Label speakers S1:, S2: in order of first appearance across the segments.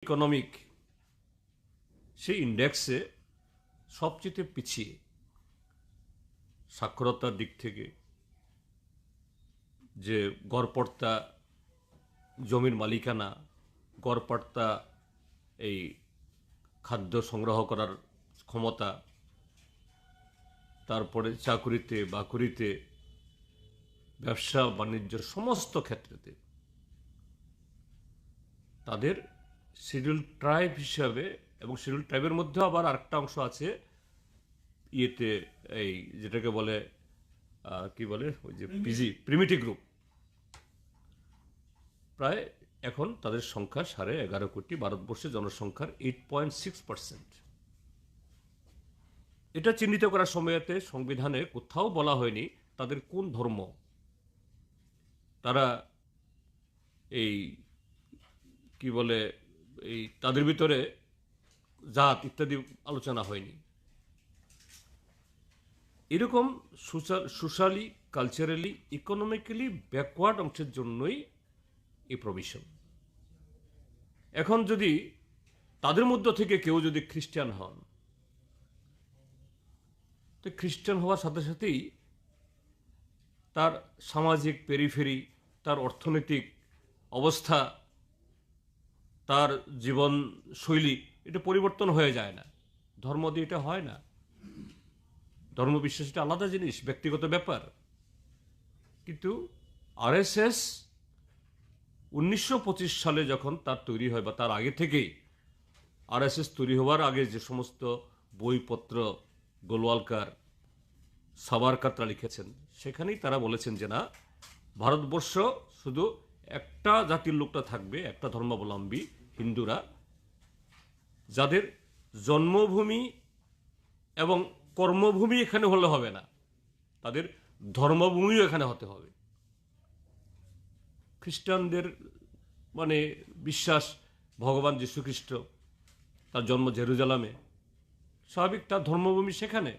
S1: Economic সেই ইন্ডেক্সে সবচেয়ে পিছিয়ে, সাক্ষরতার দিক থেকে, যে গড়পড়তা জমির মালিকানা, গড়পড়তা এই খাদ্য সংগ্রহ করার ক্ষমতা, তারপরে চাকুরিতে বাকুরিতে, ব্যবসা বাণিজ্যের সমস্ত ক্ষেত্রেতে তাদের শিডিউল ট্রাইব হিসাবে, এবং শিডিউল ট্রাইবের মধ্যেও আবার আরেকটা অংশ আছে ইয়েতে, এই যেটাকে বলে কি বলে ওই যে প্রিমিটিভ গ্রুপ, প্রায় এখন তাদের সংখ্যা 11.5 কোটি, ভারতবর্ষের জনসংখ্যার 8.6%। এটা চিহ্নিত করার সময়তে সংবিধানে কোথাও বলা হয়নি তাদের কোন ধর্ম, তারা এই কি বলে এই তাদের ভিতরে জাত ইত্যাদি আলোচনা হয়নি। এরকম সোশ্যালি, কালচারালি, ইকোনমিক্যালি ব্যাকওয়ার্ড অংশের জন্যই এই প্রভিশন। এখন যদি তাদের মধ্য থেকে কেউ যদি খ্রিস্টান হন, তো খ্রিস্টান হওয়ার সাথে সাথেই তার সামাজিক পেরিফেরি, তার অর্থনৈতিক অবস্থা, তার জীবন শৈলী, এটা পরিবর্তন হয়ে যায় না। ধর্ম দিয়ে এটা হয় না। ধর্মবিশ্বাস এটা আলাদা জিনিস, ব্যক্তিগত ব্যাপার। কিন্তু আরএসএস 1925 সালে যখন তার তৈরি হয়, বা তার আগে থেকেই আরএসএস তৈরি হওয়ার আগে যে সমস্ত বইপত্র গোলওয়ালকার, সাভারকার তারা লিখেছেন, সেখানেই তারা বলেছেন যে না, ভারতবর্ষ শুধু একটা জাতির লোকটা থাকবে, একটা ধর্মাবলম্বী হিন্দুরা, যাদের জন্মভূমি এবং কর্মভূমি এখানে হলে হবে না, তাদের ধর্মভূমিও এখানে হতে হবে। খ্রিস্টানদের মানে বিশ্বাস ভগবান যীশুখ্রিস্ট, তার জন্ম জেরুজালামে, স্বাভাবিক তার ধর্মভূমি সেখানে।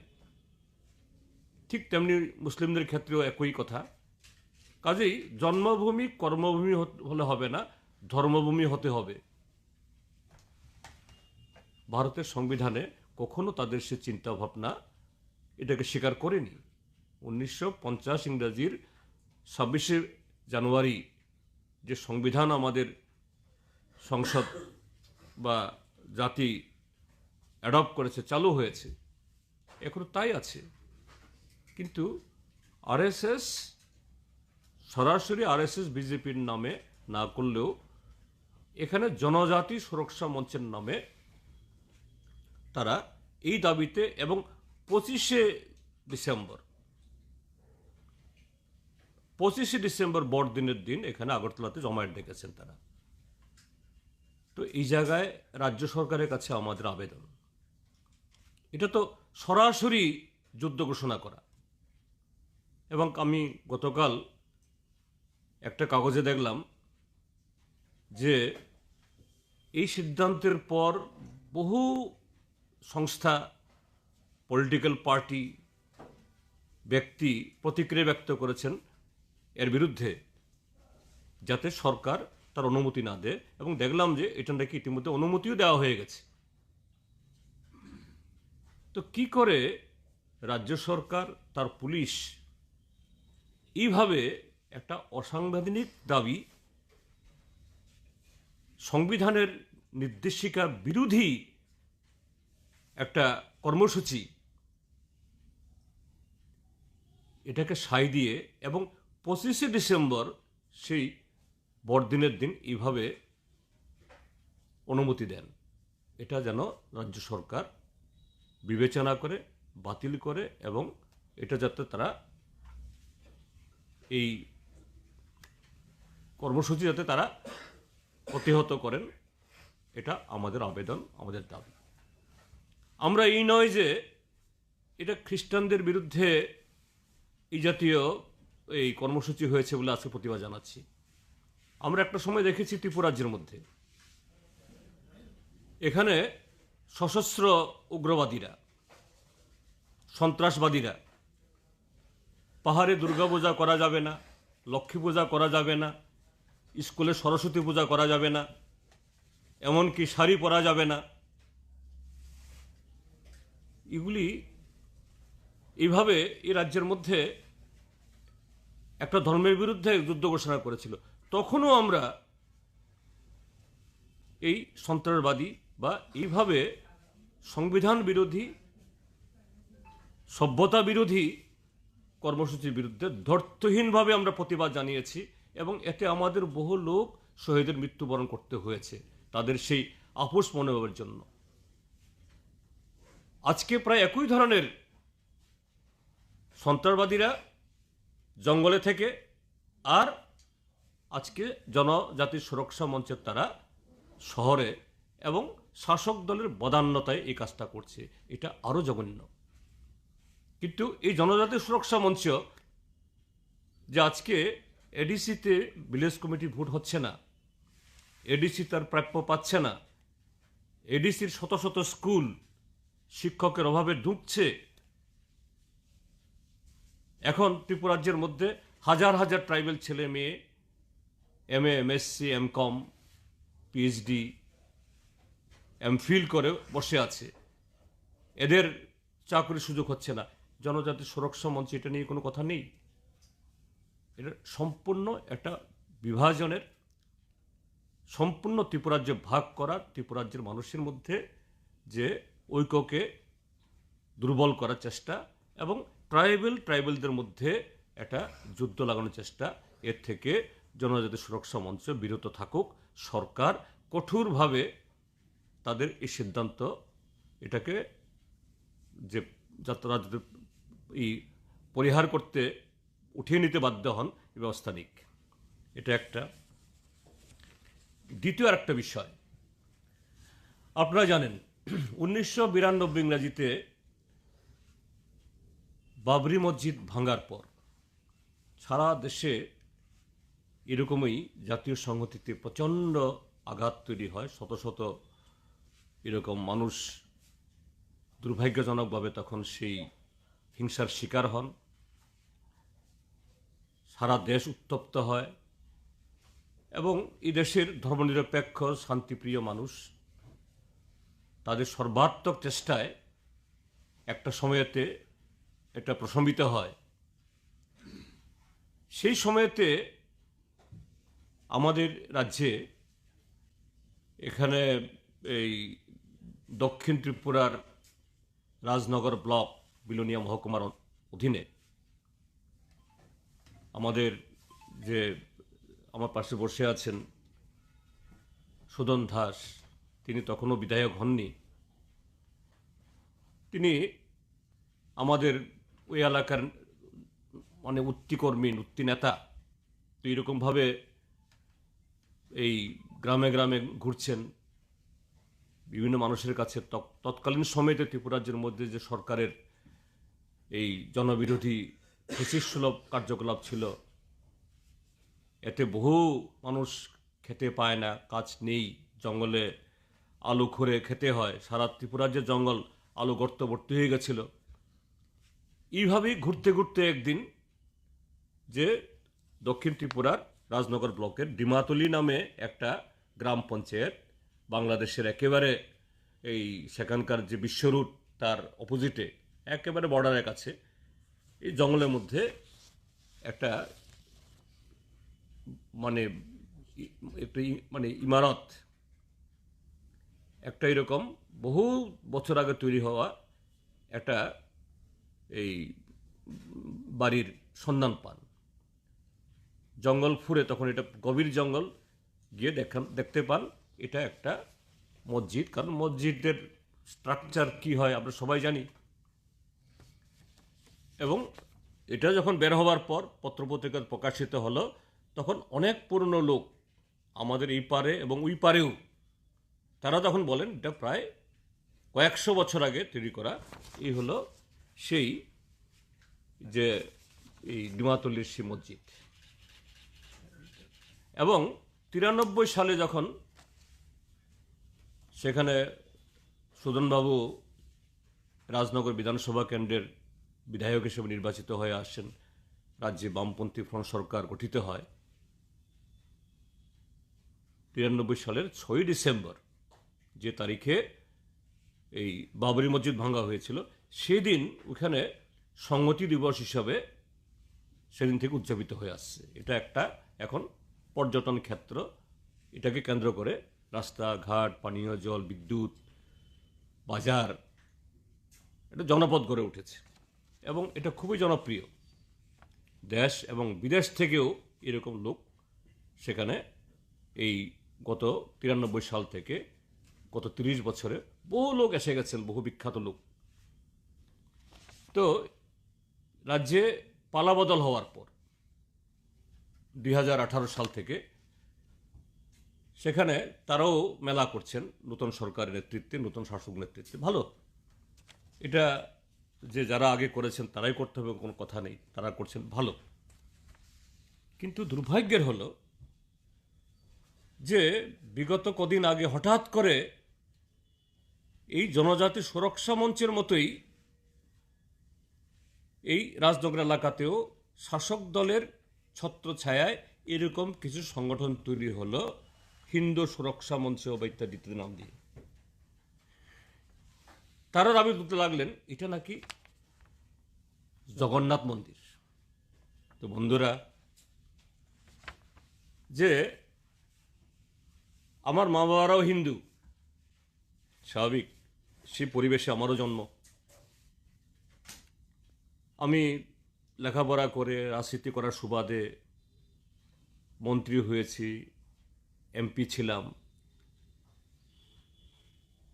S1: ঠিক তেমনি মুসলিমদের ক্ষেত্রেও একই কথা। কাজেই জন্মভূমি কর্মভূমি হলে হবে না, ধর্মভূমি হতে হবে। ভারতের সংবিধানে কখনো তাদের সে চিন্তা ভাবনা এটাকে স্বীকার করেনি। 1950 ইংরাজির 26শে জানুয়ারি যে সংবিধান আমাদের সংসদ বা জাতি অ্যাডপ্ট করেছে, চালু হয়েছে, এখনো তাই আছে। কিন্তু আরএসএস সরাসরি আরএসএস বিজেপির নামে না করলেও এখানে জনজাতি সুরক্ষা মঞ্চের নামে তারা এই দাবিতে, এবং 25শে ডিসেম্বর বড়দিনের দিন এখানে আগরতলাতে জমায়েত ডেকেছেন তারা। তো এই জায়গায় রাজ্য সরকারের কাছে আমাদের আবেদন, এটা তো সরাসরি যুদ্ধ ঘোষণা করা। এবং আমি গতকাল একটা কাগজে দেখলাম যে এই সিদ্ধান্তের পর বহু সংস্থা, পলিটিক্যাল পার্টি, ব্যক্তি প্রতিক্রিয়া ব্যক্ত করেছেন এর বিরুদ্ধে, যাতে সরকার তার অনুমতি না দেয়। এবং দেখলাম যে এটা নাকি ইতিমধ্যে অনুমতিও দেওয়া হয়ে গেছে। তো কি করে রাজ্য সরকার, তার পুলিশ এইভাবে একটা অসাংবিধানিক দাবি, সংবিধানের নির্দেশিকা বিরোধী একটা কর্মসূচি, এটাকে সায় দিয়ে, এবং 25শে ডিসেম্বর সেই বড়দিনের দিন এইভাবে অনুমতি দেন, এটা যেন রাজ্য সরকার বিবেচনা করে, বাতিল করে, এবং এটা যাতে তারা এই কর্মসূচি যাতে তারা প্রতিহত করেন, এটা আমাদের আবেদন, আমাদের দাবি। আমরা এই নয় যে এটা খ্রিস্টানদের বিরুদ্ধে এই জাতীয় এই কর্মসূচি হয়েছে বলে আজকে প্রতিবাদ জানাচ্ছি। আমরা একটা সময় দেখেছি ত্রিপুরাজ্যের মধ্যে, এখানে সশস্ত্র উগ্রবাদীরা, সন্ত্রাসবাদীরা পাহাড়ে দুর্গাপূজা করা যাবে না, লক্ষ্মী পূজা করা যাবে না, স্কুলে সরস্বতী পূজা করা যাবে না, এমনকি শাড়ি পরা যাবে না। এগুলি এইভাবে এই রাজ্যের মধ্যে একটা ধর্মের বিরুদ্ধে যুদ্ধ ঘোষণা করেছিল। তখনও আমরা এই সন্ত্রাসবাদী বা এইভাবে সংবিধান বিরোধী, সভ্যতা বিরোধী কর্মসূচির বিরুদ্ধে ধৈর্যহীনভাবে আমরা প্রতিবাদ জানিয়েছি এবং এতে আমাদের বহু লোক শহীদের মৃত্যুবরণ করতে হয়েছে তাদের সেই আপোষ মনোভাবের জন্য। আজকে প্রায় একই ধরনের সন্ত্রাসবাদীরা জঙ্গলে থেকে, আর আজকে জনজাতি সুরক্ষা মঞ্চের তারা শহরে এবং শাসক দলের বদান্যতায় এই কাজটা করছে। এটা আরও জঘন্য। কিন্তু এই জনজাতি সুরক্ষা মঞ্চ যে আজকে এডিসিতে ভিলেজ কমিটি ভোট হচ্ছে না, এডিসি তার প্রাপ্য পাচ্ছে না, এডিসির শত শত স্কুল শিক্ষকের অভাবে ঢুকছে, এখন ত্রিপুরা রাজ্যের মধ্যে হাজার হাজার ট্রাইবেল ছেলে মেয়ে MA MSc MCom PhD MPhil করে বসে আছে, এদের চাকরির সুযোগ হচ্ছে না। জনজাতি সুরক্ষা মঞ্চ এটা নিয়ে কোনো কথা নেই। এটা সম্পূর্ণ একটা বিভাজনের, সম্পূর্ণ ত্রিপুরাজ্য ভাগ করার, ত্রিপুরাজ্যের মানুষের মধ্যে যে ঐক্যকে দুর্বল করার চেষ্টা এবং ট্রাইবেলদের মধ্যে একটা যুদ্ধ লাগানোর চেষ্টা। এর থেকে জনজাতি সুরক্ষা মঞ্চ বিরত থাকুক। সরকার কঠোরভাবে তাদের এই সিদ্ধান্ত, এটাকে যে যাত্রা এই পরিহার করতে, উঠিয়ে নিতে বাধ্য হন, এই ব্যবস্থা নিক। এটা একটা। দ্বিতীয় আরেকটা বিষয়, আপনারা জানেন 1992 ইংরাজিতে বাবরি মসজিদ ভাঙার পর সারা দেশে এরকমই জাতীয় সংহতিতে প্রচণ্ড আঘাত তৈরি হয়। শত শত এরকম মানুষ দুর্ভাগ্যজনকভাবে তখন সেই হিংসার শিকার হন। সারা দেশ উত্তপ্ত হয় এবং এই দেশের ধর্মনিরপেক্ষ শান্তিপ্রিয় মানুষ তাদের সর্বাত্মক চেষ্টায় একটা সময়েতে এটা প্রশমিত হয়। সেই সময়েতে আমাদের রাজ্যে এখানে এই দক্ষিণ ত্রিপুরার রাজনগর ব্লক বিলোনিয়া মহকুমার অধীনে আমাদের যে আমার পাশে বসে আছেন সুদন দাস, তিনি তখনও বিধায়ক হননি। তিনি আমাদের ওই এলাকার মানে উত্তিকর্মী, উত্তি নেতা। তো এরকমভাবে এই গ্রামে গ্রামে ঘুরছেন, বিভিন্ন মানুষের কাছে তৎকালীন সময়তে ত্রিপুরা রাজ্যের মধ্যে যে সরকারের এই জনবিরোধী ফ্যাসিস্টসুলভ কার্যকলাপ ছিল, এতে বহু মানুষ খেতে পায় না, কাজ নেই, জঙ্গলে আলু খুঁড়ে খেতে হয়। সারা ত্রিপুরা রাজ্যের জঙ্গল আলু গর্ত ভর্তি হয়ে গেছিল। এইভাবেই ঘুরতে ঘুরতে একদিন যে দক্ষিণ ত্রিপুরার রাজনগর ব্লকের ডিমাতলি নামে একটা গ্রাম পঞ্চায়েত, বাংলাদেশের একেবারে এই সেখানকার যে বিশ্ব রুট তার অপোজিটে একেবারে বর্ডারের কাছে এই জঙ্গলের মধ্যে একটা মানে মানে ইমারত, একটা এরকম বহু বছর আগে তৈরি হওয়া একটা এই বাড়ির সন্ধান পান। জঙ্গল ফুঁড়ে, তখন এটা গভীর জঙ্গল, গিয়ে দেখতে পান এটা একটা মসজিদ। কারণ মসজিদের স্ট্রাকচার কি হয় আমরা সবাই জানি। এবং এটা যখন বের হওয়ার পর পত্রপত্রিকায় প্রকাশিত হলো, তখন অনেক পুরনো লোক আমাদের এই পারে এবং ওই পারেও তারা তখন বলেন এটা প্রায় কয়েকশো বছর আগে তৈরি করা। এই হলো সেই যে এই ডিমাতলির সেই মসজিদ। এবং 93 সালে যখন সেখানে সুদনবাবু রাজনগর বিধানসভা কেন্দ্রের বিধায়ক হিসেবে নির্বাচিত হয়ে আসেন, রাজ্যে বামপন্থী ফ্রন্ট সরকার গঠিত হয়। 93 সালের 6 ডিসেম্বর যে তারিখে এই বাবরি মসজিদ ভাঙা হয়েছিল, সেদিন ওখানে সংহতি দিবস হিসাবে সেদিন থেকে উদযাপিত হয়ে আসছে। এটা একটা এখন পর্যটন ক্ষেত্র। এটাকে কেন্দ্র করে রাস্তাঘাট, পানীয় জল, বিদ্যুৎ, বাজার, এটা জনপদ গড়ে উঠেছে এবং এটা খুবই জনপ্রিয়। দেশ এবং বিদেশ থেকেও এরকম লোক সেখানে এই গত 93 সাল থেকে গত 30 বছরে বহু লোক এসে গেছেন, বহু বিখ্যাত লোক। তো রাজ্যে পালাবদল হওয়ার পর 2018 সাল থেকে সেখানে তারাও মেলা করছেন নতুন সরকারের নেতৃত্বে, নতুন শাসক নেতৃত্বে। ভালো, এটা যে যারা আগে করেছেন তারাই করতে হবে কোনো কথা নেই, তারা করছেন ভালো। কিন্তু দুর্ভাগ্যের হলো যে বিগত কদিন আগে হঠাৎ করে এই জনজাতি সুরক্ষা মঞ্চের মতোই এই রাজনগর এলাকাতেও শাসক দলের ছত্রছায়ায় এরকম কিছু সংগঠন তৈরি হলো, হিন্দু সুরক্ষা মঞ্চ বা ইত্যাদি নাম দিয়ে। তারা দাবি তুলতে লাগলেন এটা নাকি জগন্নাথ মন্দির। তো বন্ধুরা, যে আমার মা বাবারাও হিন্দু, স্বাভাবিক, সেই পরিবেশে আমারও জন্ম। আমি লেখাপড়া করে রাজনীতি করার সুবাদে মন্ত্রী হয়েছি, এমপি ছিলাম।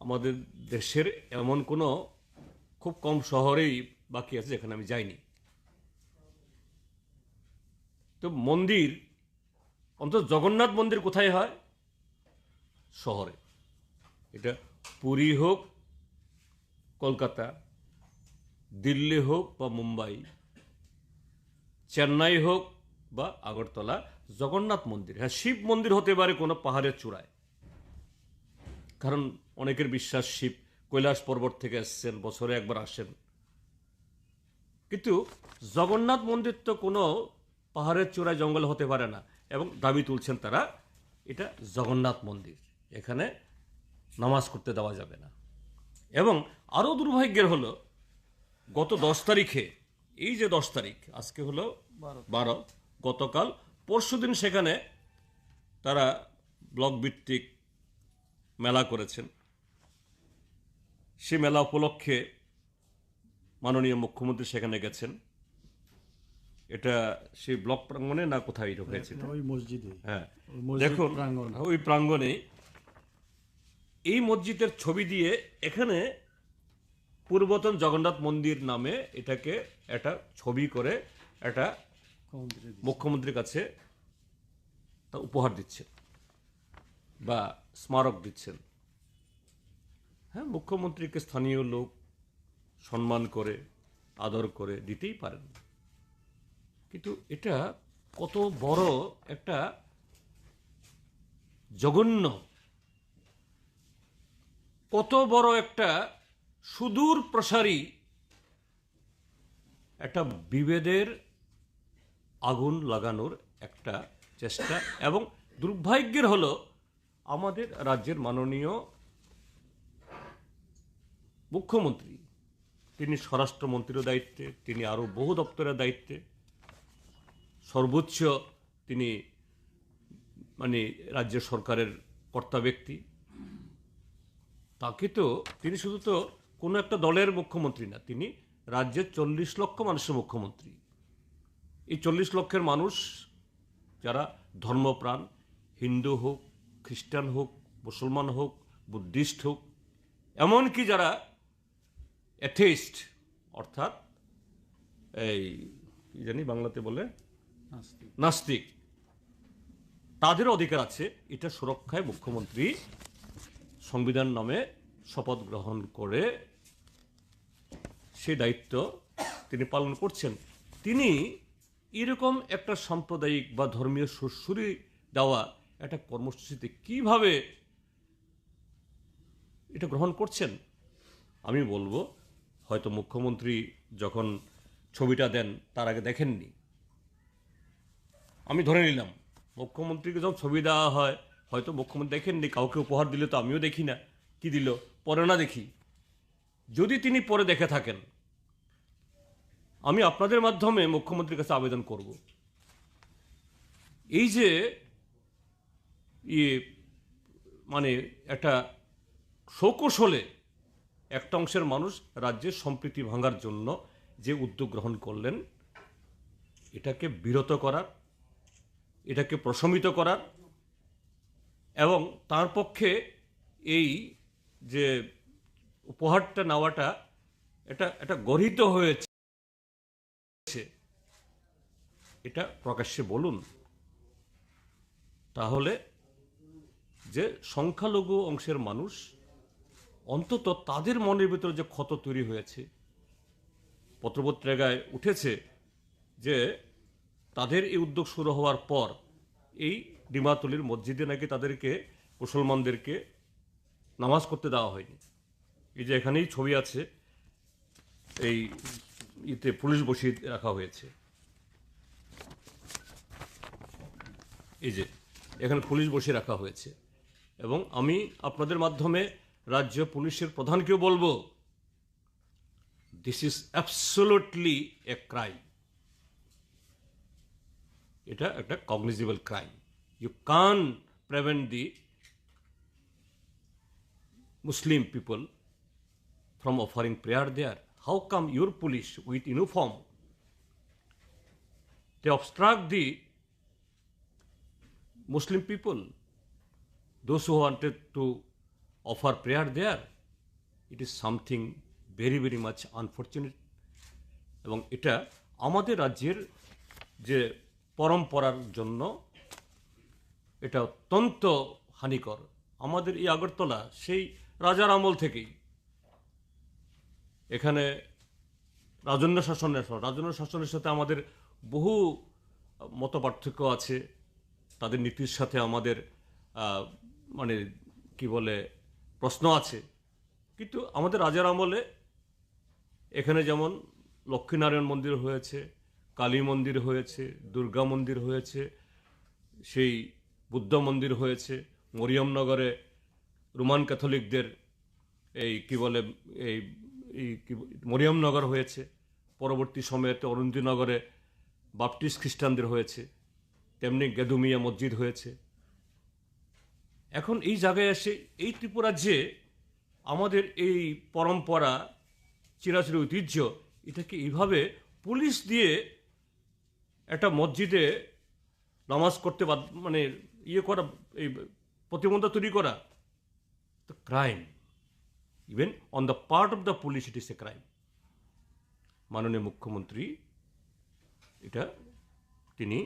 S1: আমাদের দেশের এমন কোনো খুব কম শহরেই বাকি আছে যেখানে আমি যাইনি। তো মন্দির, অন্তত জগন্নাথ মন্দির কোথায় হয়? শহরে। এটা পুরী হোক, কলকাতা, দিল্লি হোক বা মুম্বাই, চেন্নাই হোক বা আগরতলা, জগন্নাথ মন্দির। হ্যাঁ, শিব মন্দির হতে পারে কোনো পাহাড়ের চূড়ায়, কারণ অনেকের বিশ্বাস শিব কৈলাস পর্বত থেকে এসছেন, বছরে একবার আসেন। কিন্তু জগন্নাথ মন্দির তো কোনো পাহাড়ের চূড়ায় জঙ্গলে হতে পারে না, এবং দাবি তুলছেন তারা এটা জগন্নাথ মন্দির, এখানে নামাজ করতে দেওয়া যাবে না। এবং আরও দুর্ভাগ্যের হলো গত 10 তারিখে, এই যে 10 তারিখ, আজকে হলো 12, গতকাল পরশুদিন সেখানে তারা ব্লক ভিত্তিক মেলা করেছেন। সে মেলা উপলক্ষে মাননীয় মুখ্যমন্ত্রী সেখানে গেছেন। এটা সেই ব্লক প্রাঙ্গণে না কোথায় এটা হয়েছে?
S2: ওই মসজিদে।
S1: হ্যাঁ, দেখুন ওই প্রাঙ্গণে এই মসজিদের ছবি দিয়ে এখানে পূর্বতন জগন্নাথ মন্দির নামে এটাকে একটা ছবি করে একটা মুখ্যমন্ত্রীর কাছে তা উপহার দিচ্ছেন বা স্মারক দিচ্ছেন। হ্যাঁ, মুখ্যমন্ত্রীকে স্থানীয় লোক সম্মান করে, আদর করে দিতেই পারেন, কিন্তু এটা কত বড় একটা জঘন্য, কত বড় একটা সুদূর প্রসারী একটা বিভেদের আগুন লাগানোর একটা চেষ্টা। এবং দুর্ভাগ্যের হলো আমাদের রাজ্যের মাননীয় মুখ্যমন্ত্রী, তিনি স্বরাষ্ট্রমন্ত্রীর দায়িত্বে, তিনি আরও বহু দপ্তরের দায়িত্বে, সর্বোচ্চ তিনি মানে রাজ্য সরকারের কর্তা ব্যক্তি। তাকে তো, তিনি শুধু তো কোনো একটা দলের মুখ্যমন্ত্রী না, তিনি রাজ্যের 40 লক্ষ মানুষের মুখ্যমন্ত্রী। এই 40 লক্ষের মানুষ যারা ধর্মপ্রাণ, হিন্দু হোক, খ্রিস্টান হোক, মুসলমান হোক, বুদ্ধিস্ট হোক, এমনকি যারা অ্যাথেইস্ট, অর্থাৎ এই কি জানি বাংলাতে বলে নাস্তিক, তাদেরও অধিকার আছে। এটা সুরক্ষায় মুখ্যমন্ত্রী সংবিধান নামে শপথ গ্রহণ করে সে দায়িত্ব তিনি পালন করছেন। তিনি এরকম একটা সাম্প্রদায়িক বা ধর্মীয় সুরসুরি দেওয়া একটা কর্মসূচিতে কিভাবে এটা গ্রহণ করছেন? আমি বলবো হয়তো মুখ্যমন্ত্রী যখন ছবিটা দেন তার আগে দেখেননি। আমি ধরে নিলাম মুখ্যমন্ত্রীকে যখন ছবি দেওয়া হয় হয়তো মুখ্যমন্ত্রী দেখেননি, কাউকে উপহার দিলে তো আমিও দেখি না, কি দিল পরে না দেখি, যদি তিনি পরে দেখে থাকেন, আমি আপনাদের মাধ্যমে মুখ্যমন্ত্রীর কাছে আবেদন করব, এই যে ইয়ে মানে একটা সৌকৌশলে একটা অংশের মানুষ রাজ্যের সম্প্রীতি ভাঙার জন্য যে উদ্যোগ গ্রহণ করলেন, এটাকে বিরত করার, এটাকে প্রশমিত করার, এবং তার পক্ষে এই যে উপহারটা নেওয়াটা এটা গর্হিত হয়েছে, এটা প্রকাশ্যে বলুন। তাহলে যে সংখ্যালঘু অংশের মানুষ, অন্তত তাদের মনের ভিতরে যে ক্ষত তৈরি হয়েছে, পত্রপত্রিকায় উঠেছে যে তাদের এই উদ্যোগ শুরু হওয়ার পর এই ডিমাতুলির মসজিদে নাকি তাদেরকে, মুসলমানদেরকে নামাজ করতে দেওয়া হয়নি। এই যে এখানেই ছবি আছে, এই ইতে পুলিশ বসিয়ে রাখা হয়েছে, এই যে এখানে পুলিশ বসিয়ে রাখা হয়েছে। এবং আমি আপনাদের মাধ্যমে রাজ্য পুলিশের প্রধানকেও বলবো, this is absolutely a crime. এটা একটা cognizable crime. You can prevent the Muslim people from offering prayer there. How come your police with uniform, they obstruct the Muslim people, those who wanted to offer prayer there? It is something very very much unfortunate. এবং এটা আমাদের রাজ্যের যে পরম্পরার জন্য এটা অত্যন্ত হানিকর। আমাদের এই আগরতলা সেই রাজার আমল থেকেই এখানে রাজন্য শাসনের সাথে আমাদের বহু মত পার্থক্য আছে, তাদের নীতির সাথে আমাদের মানে কি বলে প্রশ্ন আছে। কিন্তু আমাদের রাজার আমলে এখানে যেমন লক্ষ্মীনারায়ণ মন্দির হয়েছে, কালী মন্দির হয়েছে, দুর্গা মন্দির হয়েছে, সেই বুদ্ধ মন্দির হয়েছে, মরিয়মনগরে রোমান ক্যাথলিকদের এই কি বলে এই মরিয়মনগর হয়েছে, পরবর্তী সময়েতে অরুন্ধীনগরে বাপটিস্ট খ্রিস্টানদের হয়েছে, তেমনি গেদুমিয়া মসজিদ হয়েছে। এখন এই জায়গায় এসে এই ত্রিপুরাজ্যে আমাদের এই পরম্পরা, চিরাচির ঐতিহ্য, এটাকে এইভাবে পুলিশ দিয়ে একটা মসজিদে নামাজ করতে মানে ইয়ে করা, এই প্রতিবন্ধক তৈরি করা, the crime. Even on the part of the police it is a crime. মাননীয় মুখ্যমন্ত্রী এটা তিনি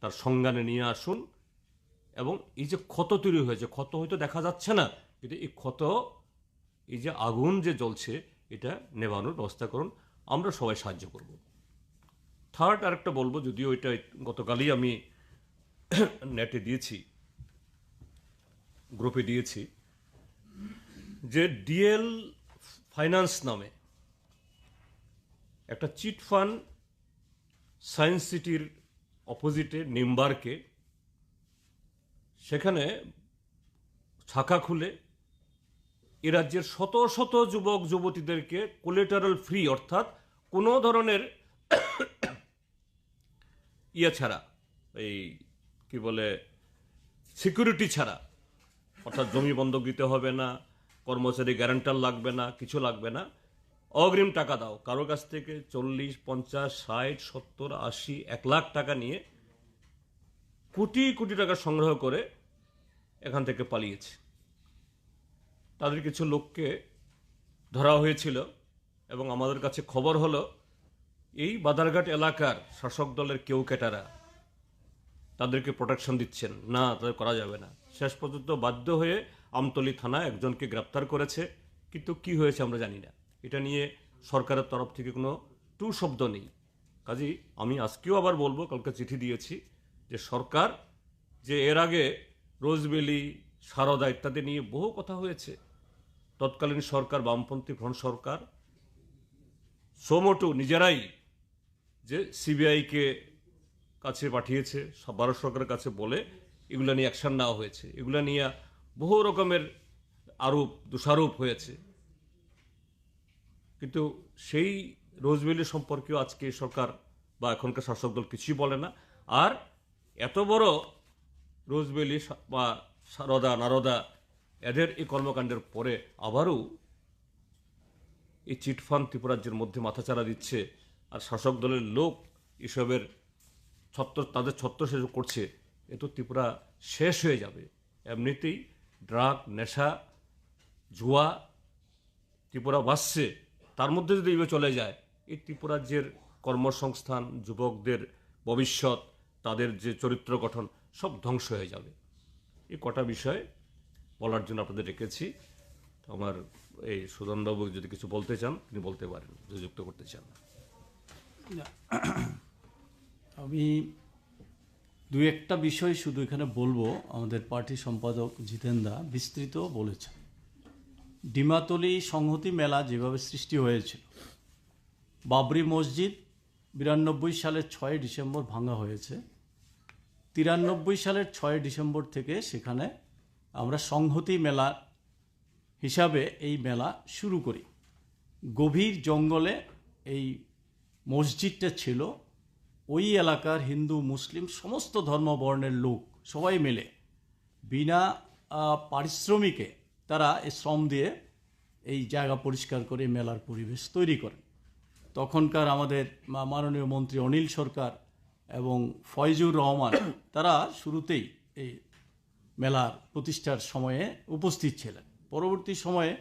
S1: তার সংজ্ঞানে নিয়ে আসুন, এবং এই যে ক্ষত তৈরি হয়েছে, ক্ষত হয়তো দেখা যাচ্ছে না, কিন্তু এই ক্ষত, এই যে আগুন যে জ্বলছে, এটা নেভানোর ব্যবস্থা করুন, আমরা সবাই সাহায্য করব। থার্ড আরেকটা বলবো, যদিও এটা গতকালই আমি নেটে দিয়েছি, গ্রুপে দিয়েছি, যে ডিএল ফাইন্যান্স নামে একটা চিট ফান্ড সায়েন্স সিটির অপোজিটে নিমবার্কে, সেখানে শাখা খুলে এ রাজ্যের শত শত যুবক যুবতীদেরকে কোলেটারাল ফ্রি, অর্থাৎ কোনো ধরনের ইয়ে ছাড়া, এই কি বলে সিকিউরিটি ছাড়া, অর্থাৎ জমি বন্ধক দিতে হবে না, কর্মচারী গ্যারান্টার লাগবে না, কিছু লাগবে না, অগ্রিম টাকা দাও, কারো কাছ থেকে 40, 50, 60, 70, 80, 1 লাখ টাকা নিয়ে কোটি কোটি টাকা সংগ্রহ করে এখান থেকে পালিয়েছে। তাদের কিছু লোককে ধরা হয়েছিল, এবং আমাদের কাছে খবর হলো এই বাদারঘাট এলাকার শাসক দলের কেউ কেটারা তাদেরকে প্রোটেকশন দিচ্ছেন না, তাদের করা যাবে না। শেষ পর্যন্ত বাধ্য হয়ে আমতলী থানা একজনকে গ্রেপ্তার করেছে, কিন্তু কি হয়েছে আমরা জানি না। এটা নিয়ে সরকারের তরফ থেকে কোনো টু শব্দ নেই। কাজেই আমি আজকেও আবার বলবো, কালকে চিঠি দিয়েছি, যে সরকার যে এর আগে রোজবেলি, সারদা ইত্যাদি নিয়ে বহু কথা হয়েছে, তৎকালীন সরকার, বামপন্থী ফ্রন্ট সরকার সোমোটো নিজেরাই যে সিবিআইকে কাছে পাঠিয়েছে, ভারত সরকারের কাছে বলে এগুলো নিয়ে অ্যাকশন নেওয়া হয়েছে। এগুলো নিয়ে বহু রকমের আরোপ দোষারোপ হয়েছে, কিন্তু সেই রোজভ্যালি সম্পর্কেও আজকে সরকার বা এখনকার শাসক দল কিছুই বলে না। আর এত বড় রোজভ্যালি বা সারদা নারদা এদের এই কর্মকাণ্ডের পরে আবারও এই চিটফান্ড ত্রিপুরাজ্যের মধ্যে মাথাচাড়া দিচ্ছে, আর শাসক দলের লোক এসবের তাদের ছত্রছায়া করছে। এ তো ত্রিপুরা শেষ হয়ে যাবে। এমনিতেই ড্রাগ, নেশা, জুয়া ত্রিপুরা বাসছে, তার মধ্যে যদি এভাবে চলে যায়, এই ত্রিপুরাজ্যের কর্মসংস্থান, যুবকদের ভবিষ্যৎ, তাদের যে চরিত্র গঠন সব ধ্বংস হয়ে যাবে। এই কটা বিষয় বলার জন্য আপনাদের রেখেছি। আমার এই সুদনবাবু যদি কিছু বলতে চান তিনি বলতে পারেন, যদি যুক্ত করতে চান।
S2: আমি দুই একটা বিষয় শুধু এখানে বলবো। আমাদের পার্টি সম্পাদক জিতেন্দ্রা বিস্তৃত বলেছেন। ডিমাতলি সংহতি মেলা যেভাবে সৃষ্টি হয়েছিল, বাবরি মসজিদ 92 সালের 6 ডিসেম্বর ভাঙা হয়েছে। 93 সালের 6 ডিসেম্বর থেকে সেখানে আমরা সংহতি মেলা হিসাবে এই মেলা শুরু করি। গভীর জঙ্গলে এই মসজিদটা ছিল। ওই এলাকার হিন্দু মুসলিম সমস্ত ধর্মবর্ণের লোক সবাই মিলে বিনা পারিশ্রমিকে তারা শ্রম দিয়ে এই জায়গা পরিষ্কার করে মেলার পরিবেশ তৈরি করেন। তখনকার আমাদের মাননীয় মন্ত্রী অনিল সরকার এবং ফয়জুর রহমান তারা শুরুতেই এই মেলার প্রতিষ্ঠার সময়ে উপস্থিত ছিলেন। পরবর্তী সময়ে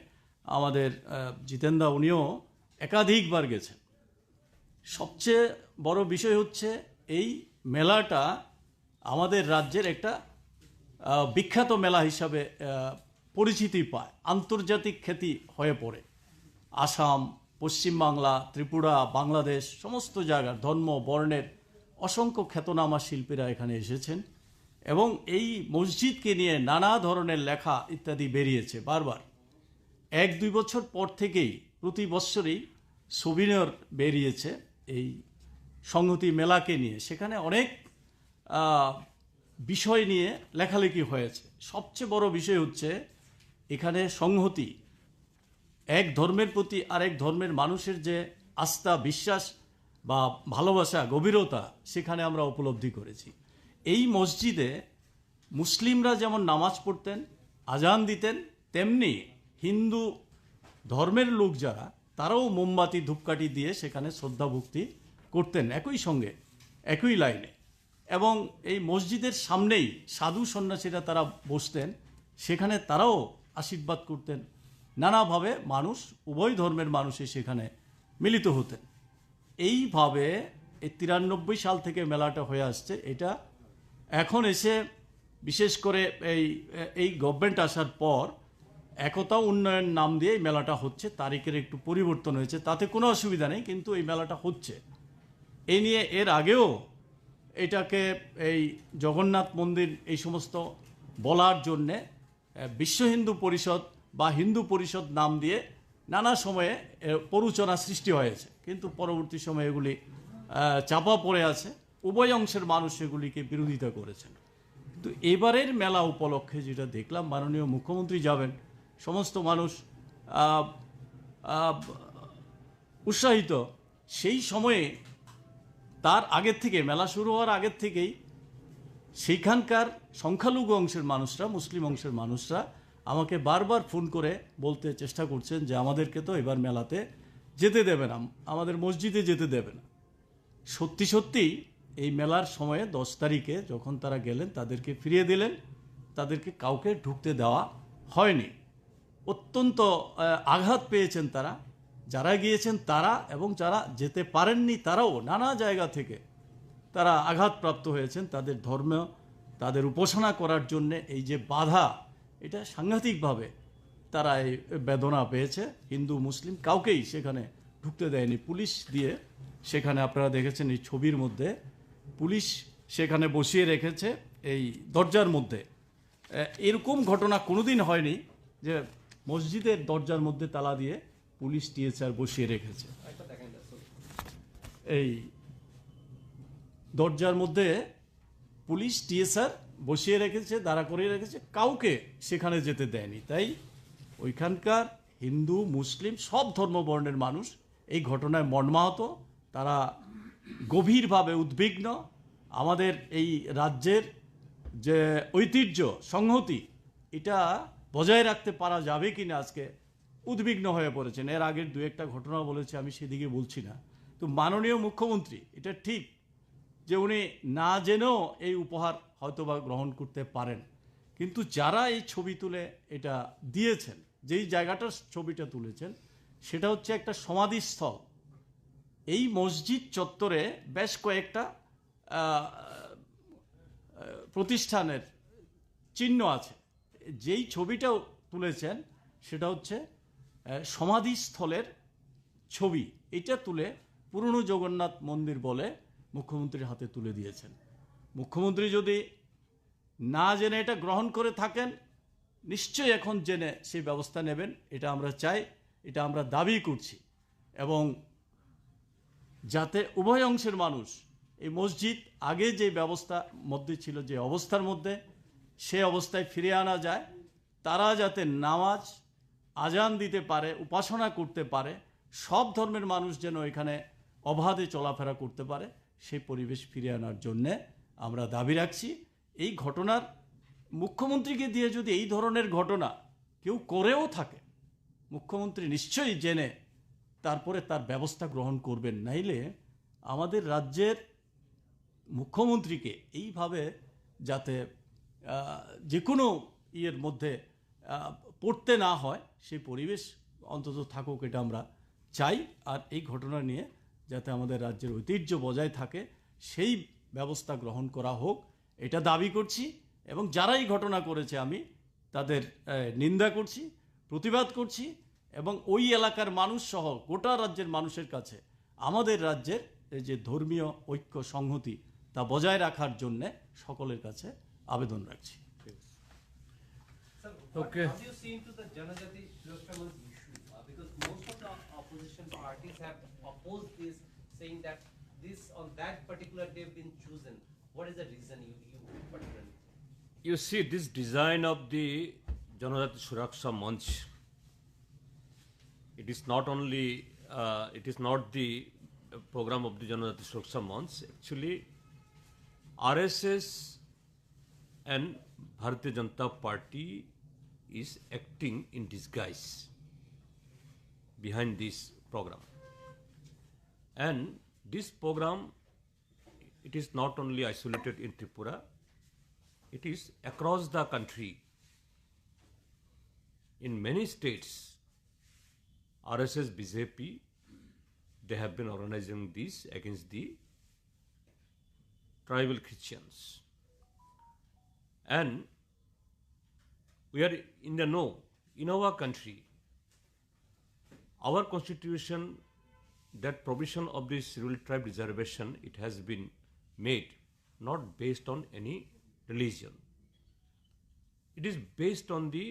S2: আমাদের জিতেন্দ্রা উনিও একাধিকবার গেছেন। সবচেয়ে বড় বিষয় হচ্ছে এই মেলাটা আমাদের রাজ্যের একটা বিখ্যাত মেলা হিসাবে পরিচিতি পায়, আন্তর্জাতিক খ্যাতি হয়ে পড়ে। আসাম, পশ্চিমবাংলা, ত্রিপুরা, বাংলাদেশ সমস্ত জায়গার ধর্ম বর্ণের অসংখ্য খ্যাতনামা শিল্পীরা এখানে এসেছেন এবং এই মসজিদকে নিয়ে নানা ধরনের লেখা ইত্যাদি বেরিয়েছে বারবার। 1-2 বছর পর থেকেই প্রতি বৎসরই সোভিনিয়র বেরিয়েছে এই সংহতি মেলাকে নিয়ে। সেখানে অনেক বিষয় নিয়ে লেখালেখি হয়েছে। সবচেয়ে বড় বিষয় হচ্ছে এখানে সংহতি, এক ধর্মের প্রতি আরেক ধর্মের মানুষের যে আস্থা, বিশ্বাস বা ভালোবাসা, গভীরতা সেখানে আমরা উপলব্ধি করেছি। এই মসজিদে মুসলিমরা যেমন নামাজ পড়তেন, আজান দিতেন, তেমনি হিন্দু ধর্মের লোক যারা তারাও মোমবাতি ধূপকাঠি দিয়ে সেখানে শ্রদ্ধা ভক্তি করতেন একই সঙ্গে, একই লাইনে। এবং এই মসজিদের সামনেই সাধু সন্ন্যাসীরা তারা বসতেন, সেখানে তারাও আশীর্বাদ করতেন। নানাভাবে মানুষ, উভয় ধর্মের মানুষই সেখানে মিলিত হতেন। এইভাবে এই 93 সাল থেকে মেলাটা হয়ে আসছে। এটা এখন এসে বিশেষ করে এই গভর্নমেন্ট আসার পর একতা উন্নয়ন নাম দিয়ে এই মেলাটা হচ্ছে। তারিখের একটু পরিবর্তন হয়েছে, তাতে কোনো অসুবিধা নেই, কিন্তু এই মেলাটা হচ্ছে। এই নিয়ে এর আগেও এটাকে এই জগন্নাথ মন্দির এই সমস্ত বলার জন্যে বিশ্ব হিন্দু পরিষদ বা হিন্দু পরিষদ নাম দিয়ে নানা সময়ে প্ররোচনা সৃষ্টি হয়েছে, কিন্তু পরবর্তী সময়ে এগুলি চাপা পড়ে আছে। উভয় অংশের মানুষ এগুলিকে বিরোধিতা করেছেন। কিন্তু এবারের মেলা উপলক্ষে যেটা দেখলাম, মাননীয় মুখ্যমন্ত্রী যাবেন, সমস্ত মানুষ উৎসাহিত। সেই সময়ে তার আগের থেকে, মেলা শুরু হওয়ার আগের থেকেই সেইখানকার সংখ্যালঘু অংশের মানুষরা, মুসলিম অংশের মানুষরা আমাকে বারবার ফোন করে বলতে চেষ্টা করছেন যে আমাদেরকে তো এবার মেলাতে যেতে দেবে না, আমাদের মসজিদে যেতে দেবে না। সত্যি সত্যি এই মেলার সময়ে 10 তারিখে যখন তারা গেলেন, তাদেরকে ফিরিয়ে দিলেন, তাদেরকে কাউকে ঢুকতে দেওয়া হয়নি। অত্যন্ত আঘাত পেয়েছেন তারা, যারা গিয়েছেন তারা, এবং যারা যেতে পারেননি তারাও নানা জায়গা থেকে তারা আঘাতপ্রাপ্ত হয়েছেন। তাদের ধর্ম, তাদের উপাসনা করার জন্যে এই যে বাধা, এটা সাংঘাতিকভাবে তারা এই বেদনা পেয়েছে। হিন্দু মুসলিম কাউকেই সেখানে ঢুকতে দেয়নি, পুলিশ দিয়ে সেখানে আপনারা দেখেছেন এই ছবির মধ্যে পুলিশ সেখানে বসিয়ে রেখেছে এই দরজার মধ্যে। এরকম ঘটনা কোনোদিন হয়নি যে মসজিদের দরজার মধ্যে তালা দিয়ে পুলিশ টিএসআর বসিয়ে রেখেছে। এই দরজার মধ্যে পুলিশ টিএসআর বসিয়ে রেখেছে, দাঁড়া করিয়ে রেখেছে, কাউকে সেখানে যেতে দেয়নি। তাই ওইখানকার হিন্দু মুসলিম সব ধর্মবর্ণের মানুষ এই ঘটনায় মর্মাহত, তারা গভীরভাবে উদ্বিগ্ন। আমাদের এই রাজ্যের যে ঐতিহ্য সংহতি এটা বজায় রাখতে পারা যাবে কিনা আজকে উদ্বিগ্ন হয়ে পড়েছেন। এর আগের দু একটা ঘটনা বলেছে, আমি সেদিকে বলছি না। তো মাননীয় মুখ্যমন্ত্রী এটা ঠিক যে উনি না জেনেও এই উপহার হয়তোবা গ্রহণ করতে পারেন, কিন্তু যারা এই ছবি তুলে এটা দিয়েছেন, যেই জায়গাটার ছবিটা তুলেছেন সেটা হচ্ছে একটা সমাধিস্থল। এই মসজিদ চত্বরে বেশ কয়েকটা প্রতিষ্ঠানের চিহ্ন আছে। যেই ছবিটাও তুলেছেন সেটা হচ্ছে সমাধিস্থলের ছবি। এটা তুলে পুরনো জগন্নাথ মন্দির বলে মুখ্যমন্ত্রীর হাতে তুলে দিয়েছেন। মুখ্যমন্ত্রী যদি না জেনে এটা গ্রহণ করে থাকেন, নিশ্চয়ই এখন জেনে সেই ব্যবস্থা নেবেন। এটা আমরা চাই, এটা আমরা দাবি করছি। এবং যাতে উভয় অংশের মানুষ এই মসজিদ আগে যে ব্যবস্থার মধ্যে ছিল, যে অবস্থার মধ্যে, সে অবস্থায় ফিরে আনা যায়। তারা যাতে নামাজ আজান দিতে পারে, উপাসনা করতে পারে, সব ধর্মের মানুষ যেন এখানে অবাধে চলাফেরা করতে পারে, সেই পরিবেশ ফিরে আনার জন্যে আমরা দাবি রাখছি। এই ঘটনার মুখ্যমন্ত্রীকে দিয়ে যদি এই ধরনের ঘটনা কেউ করেও থাকে, মুখ্যমন্ত্রী নিশ্চয়ই জেনে তারপরে তার ব্যবস্থা গ্রহণ করবেন। নাইলে আমাদের রাজ্যের মুখ্যমন্ত্রীকে এইভাবে যাতে যে কোনো ইয়ের মধ্যে পড়তে না হয়, সেই পরিবেশ অন্তত থাকুক, এটা আমরা চাই। আর এই ঘটনা নিয়ে যাতে আমাদের রাজ্যের ঐতিহ্য বজায় থাকে, সেই ব্যবস্থা গ্রহণ করা হোক, এটা দাবি করছি। এবং যারা এই ঘটনা করেছে আমি তাদের নিন্দা করছি, প্রতিবাদ করছি। এবং ওই এলাকার মানুষ সহ গোটা রাজ্যের মানুষের কাছে আমাদের রাজ্যের এই যে ধর্মীয় ঐক্য সংহতি তা বজায় রাখার জন্য সকলের কাছে আবেদন রাখছি।
S3: Sir,
S1: Okay.
S3: how do you see into the Janajati Shiloshtama's issue? Because most of the opposition parties have opposed this, saying that this on that particular day been chosen. What is the reason you particularly?
S1: You see, this design of the Janajati Suraksha Manch, it is not only, it is not the program of the Janajati Suraksha Manch. Actually, RSS and Bharatiya Janata Party is acting in disguise behind this program. And this program, it is not only isolated in Tripura, it is across the country. In many states, RSS, BJP, they have been organizing this against the tribal Christians. And we are in the know. In our country, our constitution, that provision of this scheduled tribe reservation, it has been made not based on any religion. It is based on the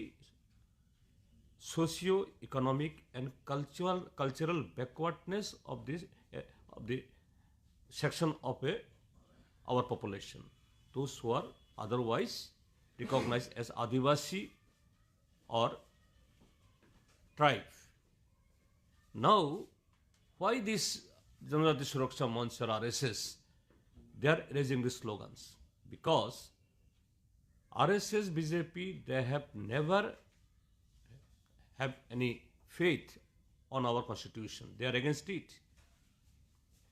S1: socio-economic and cultural backwardness of this of the section of our population, those who are otherwise recognized as Adivasi or tribe. Now, why this Janajati Suraksha Manch or RSS, they are raising these slogans? Because RSS, BJP, they have never have any faith on our constitution. They are against it.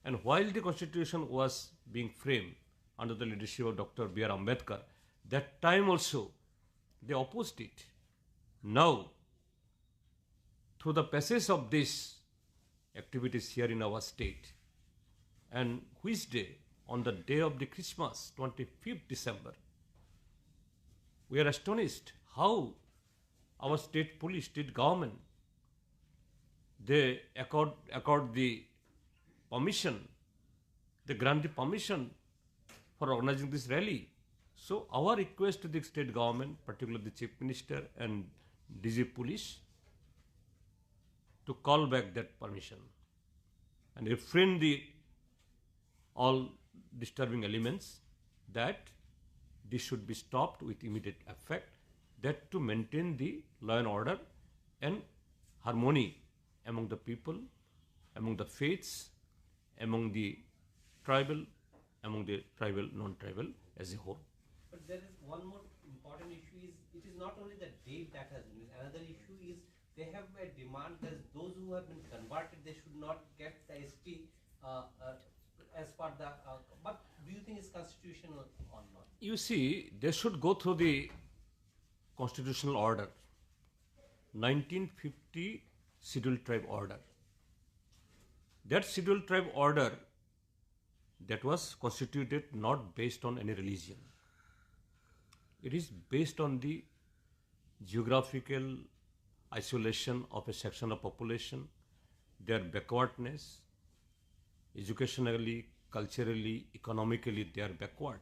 S1: And while the constitution was being framed under the leadership of Dr. B.R. Ambedkar, that time also they opposed it. Now, through the passage of these activities here in our state, and which day, on the day of the Christmas, 25th December, we are astonished how our state police, state government, they accord the permission, they grant the permission for organizing this rally. So our request to the state government, particularly the Chief Minister and DG Police, to call back that permission and refrain the all disturbing elements, that this should be stopped with immediate effect, that to maintain the law and order and harmony among the people, among the faiths, among the tribal, non-tribal as a whole.
S3: But there is one more important issue is it is not only the date that has been used. Another issue is they have a demand that those who have been converted they should not get the ST as per the. But do you think it's constitutional or not?
S1: You see, they should go through the constitutional order, 1950 Scheduled Tribe Order. That Scheduled Tribe Order that was constituted not based on any religion. It is based on the geographical isolation of a section of population, their backwardness, educationally, culturally, economically, they are backward.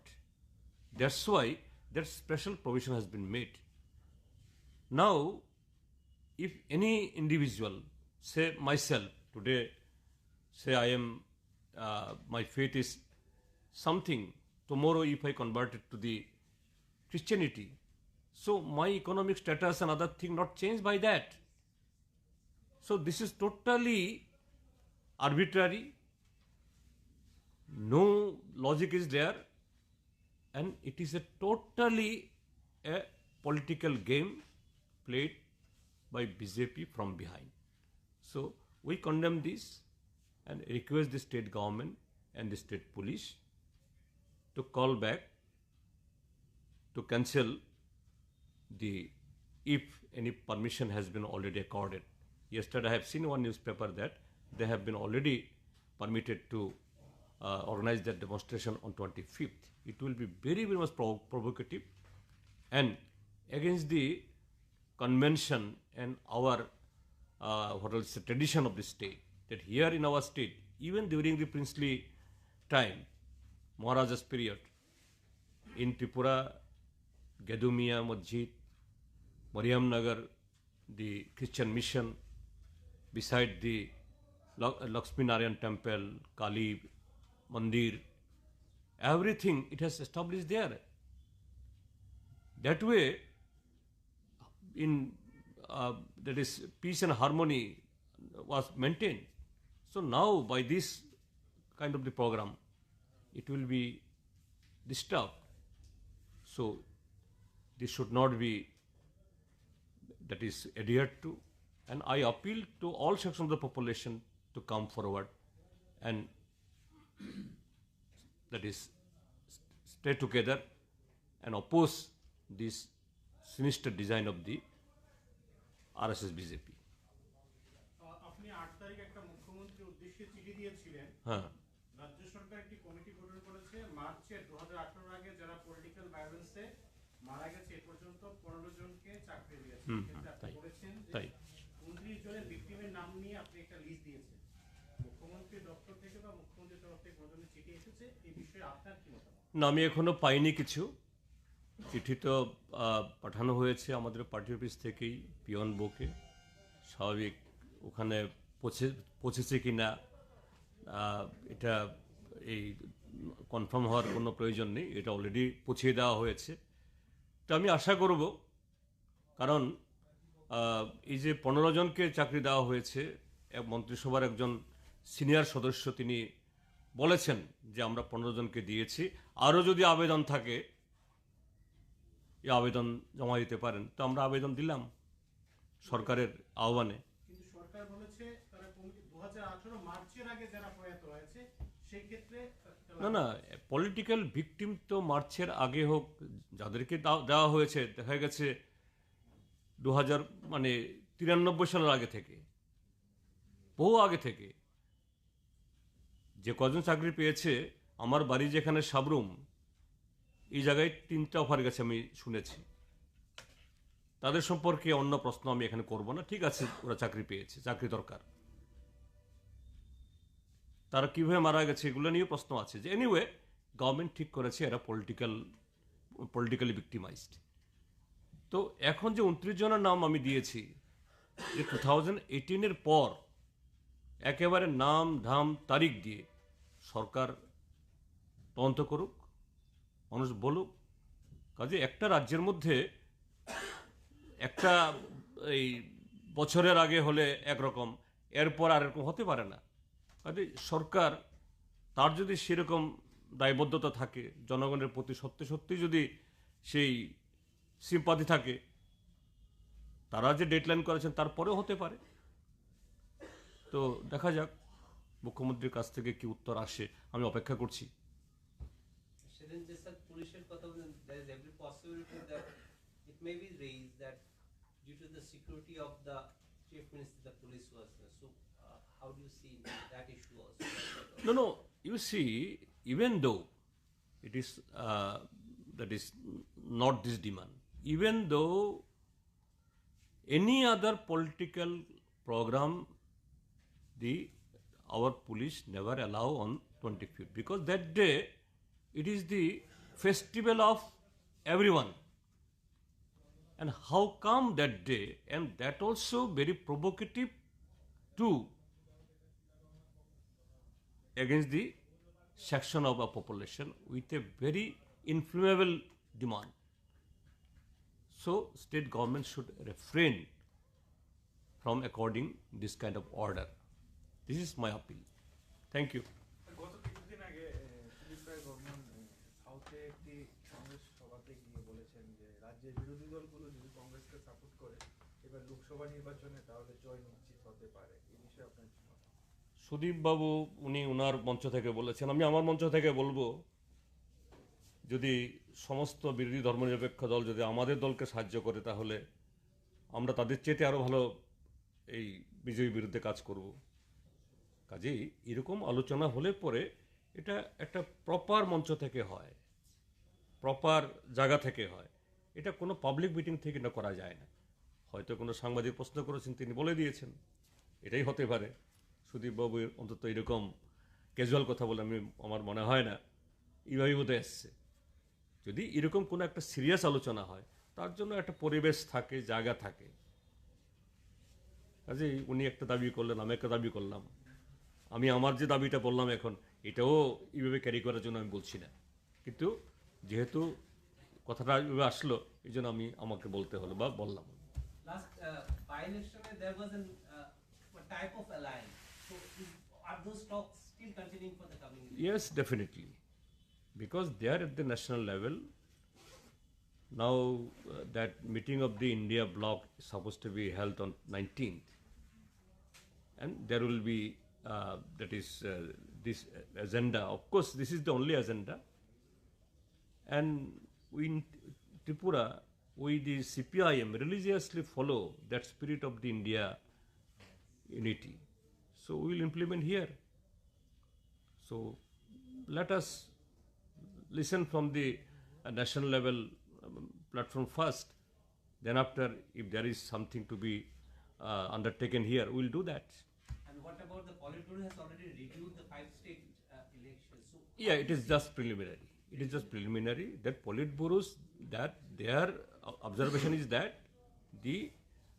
S1: That's why that special provision has been made. Now, if any individual, say myself, today, say I am, my faith is something, tomorrow if I converted to the Christianity, so my economic status and other thing not changed by that. So this is totally arbitrary, no logic is there, and it is a totally a political game played by BJP from behind. So we condemn this and request the state government and the state police to call back, to cancel the, if any permission has been already accorded. Yesterday I have seen one newspaper that they have been already permitted to organize that demonstration on 25th. It will be very, very much provocative and against the convention and our tradition of the state, that here in our state, even during the princely time, Maharaja's period, in Tripura, Gedumia Masjid, Mariam Nagar, the Christian mission, beside the Lakshmi Narayan temple, Kali Mandir, everything it has established there. That way, in that is peace and harmony was maintained. So now by this kind of the program, it will be disturbed. So this should not be, that is adhered to, and I appeal to all sections of the population to come forward and that is stay together and oppose this sinister design of the RSS BJP.
S4: আপনি 8 তারিখ একটা মুখ্যমন্ত্রীর উদ্দেশ্যে চিঠি দিয়েছিলেন।
S1: হ্যাঁ,
S4: রাজ্য সরকার একটি কমিটি গঠন করেছে মার্চে 2018 আগে যারা পলিটিক্যাল ভায়োলেন্সে মারা গেছে এ পর্যন্ত 15 জনকে চাকরি দিয়েছে। কিন্তু আপনি বলেছেন যে 29 জনের ভিকটিমের নাম নিয়ে আপনি একটা লিস্ট দিয়েছেন। মুখ্যমন্ত্রীর দপ্তর থেকে বা মুখ্যমন্ত্রীর তরফ থেকে কোনো ধরনের চিঠি এসেছে এই বিষয়ে আপনার কি মতামত?
S1: না, আমি এখনো পাইনি কিছু। চিঠি তো পাঠানো হয়েছে আমাদের পার্টি অফিস থেকেই পিয়ন বোকে, স্বাভাবিক ওখানে পৌঁছেছে কি না এটা এই কনফার্ম হওয়ার কোনো প্রয়োজন নেই, এটা অলরেডি পৌঁছিয়ে দেওয়া হয়েছে। তো আমি আশা করব, কারণ এই যে 15 জনকে চাকরি দেওয়া হয়েছে, মন্ত্রিসভার একজন সিনিয়র সদস্য তিনি বলেছেন যে আমরা 15 জনকে দিয়েছি, আরও যদি আবেদন থাকে এই আবেদন জমা দিতে পারেন। তো আমরা আবেদন দিলাম সরকারের আহ্বানে।
S4: কিন্তু সরকার বলেছে তারা কমিটি 2018 মার্চের আগে যারা প্রয়াত হয়েছে সেই ক্ষেত্রে
S1: না, পলিটিক্যাল ভিকটিম তো মার্চের আগে হোক, যাদেরকে দেওয়া হয়েছে দেখা গেছে 93 সালের আগে থেকে, বহু আগে থেকে। যে কজন চাকরি পেয়েছে, আমার বাড়ি যেখানে সাবরুম, এই জায়গায় 3টা অফার গেছে আমি শুনেছি। তাদের সম্পর্কে অন্য প্রশ্ন আমি এখানে করব না, ঠিক আছে ওরা চাকরি পেয়েছে, চাকরি দরকার, তারা কীভাবে মারা গেছে এগুলো নিয়েও প্রশ্ন আছে। যে এনিওয়ে গভর্নমেন্ট ঠিক করেছে এরা পলিটিক্যালি ভিক্টিমাইজড। তো এখন যে 29 জনের নাম আমি দিয়েছি, যে 2018-এর পর একেবারে নাম ধাম তারিখ দিয়ে সরকার তদন্ত করুক, মানুষ বলুক। কাজে একটা রাজ্যের মধ্যে একটা এই বছরের আগে হলে একরকম, এরপর আর এরকম হতে পারে না। কাজে সরকার তার যদি সেরকম দায়বদ্ধতা থাকে, জনগণের প্রতি সত্যি সত্যি যদি সেই সিম্পাথি থাকে, তারা যে ডেডলাইন করেছেন তারপরেও হতে পারে। তো দেখা যাক মুখ্যমন্ত্রীর কাছ থেকে কি উত্তর আসে, আমি অপেক্ষা করছি।
S3: সেদিন যে স্যার পুলিশের কথা বলেন, there is every possibility that it may be raised that due to the security of the chief minister, the police was there. So how do you see that issue also?
S1: No, you see, even though it is that is not this demand, even though any other political program, our police never allow on 25th, because that day it is the festival of everyone. And how come that day, and that also very provocative too, against the section of a population with a very inflammable demand. So state government should refrain from according this kind of order. This is my appeal. Thank you.
S5: গত কিছুদিন আগে police Barman সাউথে একটি কংগ্রেস সভাতে গিয়ে বলেছেন যে রাজ্যের বিরোধী দলগুলো যদি কংগ্রেসকে সাপোর্ট করে এবার লোকসভা নির্বাচনে তাহলে জয় নিশ্চিত হতে পারে। এই বিষয়ে আপনার কি মত?
S1: সুদীপ বাবু উনি ওনার মঞ্চ থেকে বলেছেন, আমি আমার মঞ্চ থেকে বলবো, যদি সমস্ত বিরোধী ধর্মনিরপেক্ষ দল যদি আমাদের দলকে সাহায্য করে, তাহলে আমরা তাদের চেয়ে আরও ভালো এই বিজয়ীর বিরুদ্ধে কাজ করব। কাজেই এরকম আলোচনা হলে পরে এটা একটা প্রপার মঞ্চ থেকে হয়, প্রপার জায়গা থেকে হয়। এটা কোনো পাবলিক মিটিং থেকে না করা যায় না। হয়তো কোনো সাংবাদিক প্রশ্ন করেছেন, তিনি বলে দিয়েছেন, এটাই হতে পারে। সুদীপবাবু অন্তত এরকম ক্যাজুয়াল কথা বলে আমার মনে হয় না, এইভাবেই বোধহয় এসছে। যদি এরকম কোনো একটা সিরিয়াস আলোচনা হয়, তার জন্য একটা পরিবেশ থাকে, জায়গা থাকে। কাজেই উনি একটা দাবি করলেন, আমি একটা দাবি করলাম, আমি আমার যে দাবিটা বললাম এখন, এটাও এইভাবে ক্যারি করার জন্য আমি বলছি না, কিন্তু যেহেতু কথাটা এইভাবে আসলো, এই জন্য আমাকে বলতে হলো বা বললাম।
S3: Last by-election, there was a type of alliance. So are those talks still continuing for the coming year?
S1: Yes, definitely. Because they are at the national level. Now that meeting of the India bloc is supposed to be held on 19th. And there will be, that is this agenda. Of course, this is the only agenda. And we in Tripura, we the CPIM religiously follow that spirit of the India unity. So we will implement here. So let us listen from the national level platform first. Then after, if there is something to be undertaken here, we will do that.
S3: And what about the Politburo has already reviewed the 5 state elections? So
S1: Yeah, it is just preliminary. It is just preliminary. That Politburo's, that their observation is that the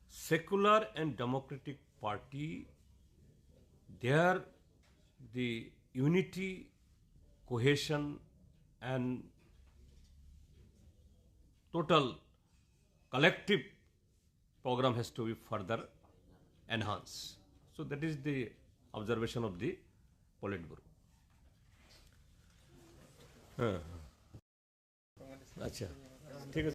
S1: secular and democratic party, the unity, cohesion, and total collective program has to be further enhanced. So that is the observation of the Politburo. আচ্ছা, ঠিক আছে।